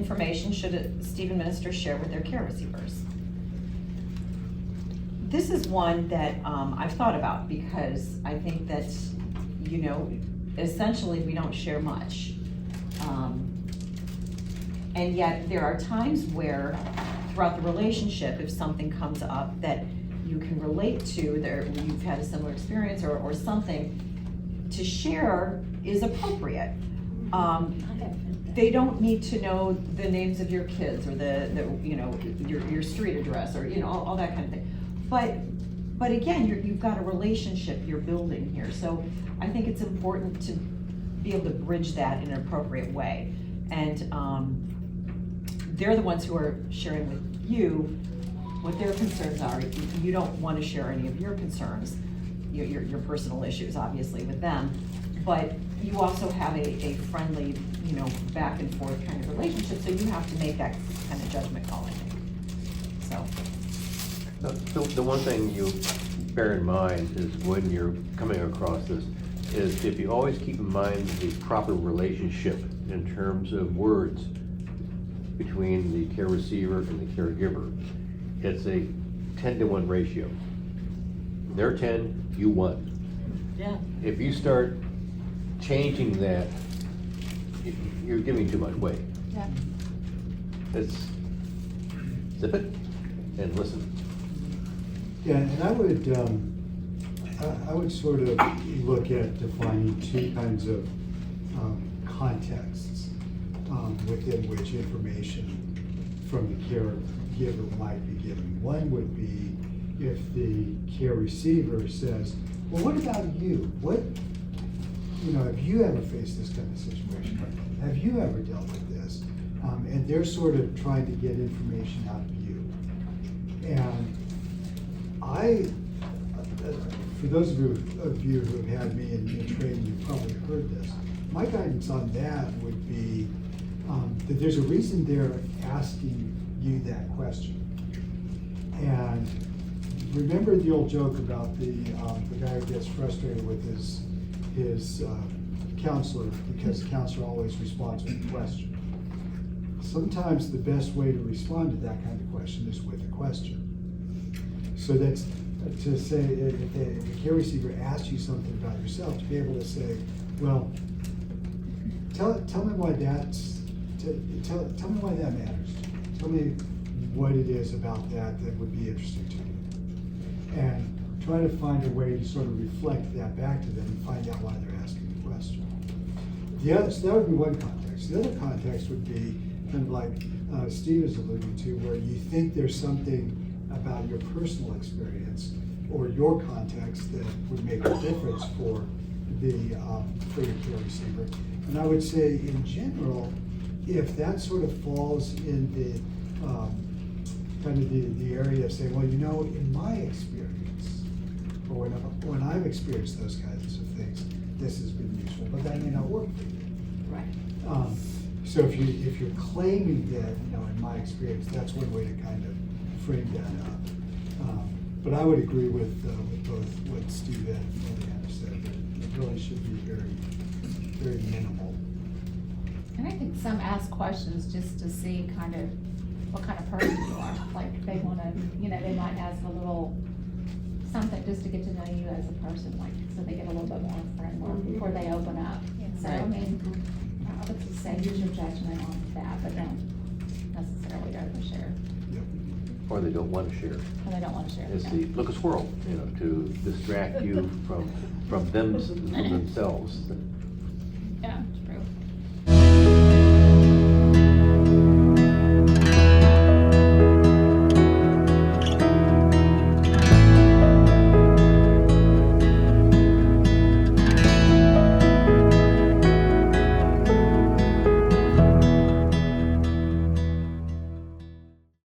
information should Stephen ministers share with their care receivers? This is one that I've thought about because I think that, you know, essentially we don't share much. And yet there are times where throughout the relationship, if something comes up that you can relate to, there you've had a similar experience or something, to share is appropriate. They don't need to know the names of your kids or the you know, your street address or, you know, all that kind of thing. But again, you've got a relationship you're building here. So I think it's important to be able to bridge that in an appropriate way. And they're the ones who are sharing with you what their concerns are. You don't want to share any of your concerns, your personal issues, obviously, with them. But you also have a friendly, you know, back and forth kind of relationship, so you have to make that kind of judgment call, I think. So. The one thing you bear in mind is when you're coming across this, is if you always keep in mind the proper relationship in terms of words between the care receiver and the caregiver, it's a 10-to-1 ratio. They're 10, you 1. Yeah. If you start changing that, you're giving too much weight. Yeah. It's zip it and listen. Yeah, and I would sort of look at defining two kinds of contexts within which information from the caregiver might be given. One would be if the care receiver says, well, what about you? What, you know, have you ever faced this kind of situation? Have you ever dealt with this? And they're sort of trying to get information out of you. And for those of you who have had me in training, you've probably heard this. My guidance on that would be that there's a reason they're asking you that question. And remember the old joke about the guy who gets frustrated with his counselor because the counselor always responds with a question. Sometimes the best way to respond to that kind of question is with a question. So that's to say, if the care receiver asks you something about yourself, to be able to say, well, tell me why tell me why that matters. Tell me what it is about that would be interesting to you. And try to find a way to sort of reflect that back to them and find out why they're asking the question. So that would be one context. The other context would be kind of like Steve is alluding to, where you think there's something about your personal experience or your context that would make a difference for your care receiver. And I would say, in general, if that sort of falls in the kind of the area of saying, well, you know, in my experience, or when I've experienced those kinds of things, this has been useful, but that may not work for you. Right. So if you're claiming that, you know, in my experience, that's one way to kind of frame that up. But I would agree with both what Steve and Leanna said, that it really should be very, very minimal. And I think some ask questions just to see kind of what kind of person you are. Like they want to, you know, they might ask a little something just to get to know you as a person, like so they get a little bit more friendly before they open up. So I mean, I would just say use your judgment on that, but don't necessarily overshare. Or they don't want to share. Or they don't want to share. It's yeah. the look a squirrel, you know, to distract you from themselves. Yeah.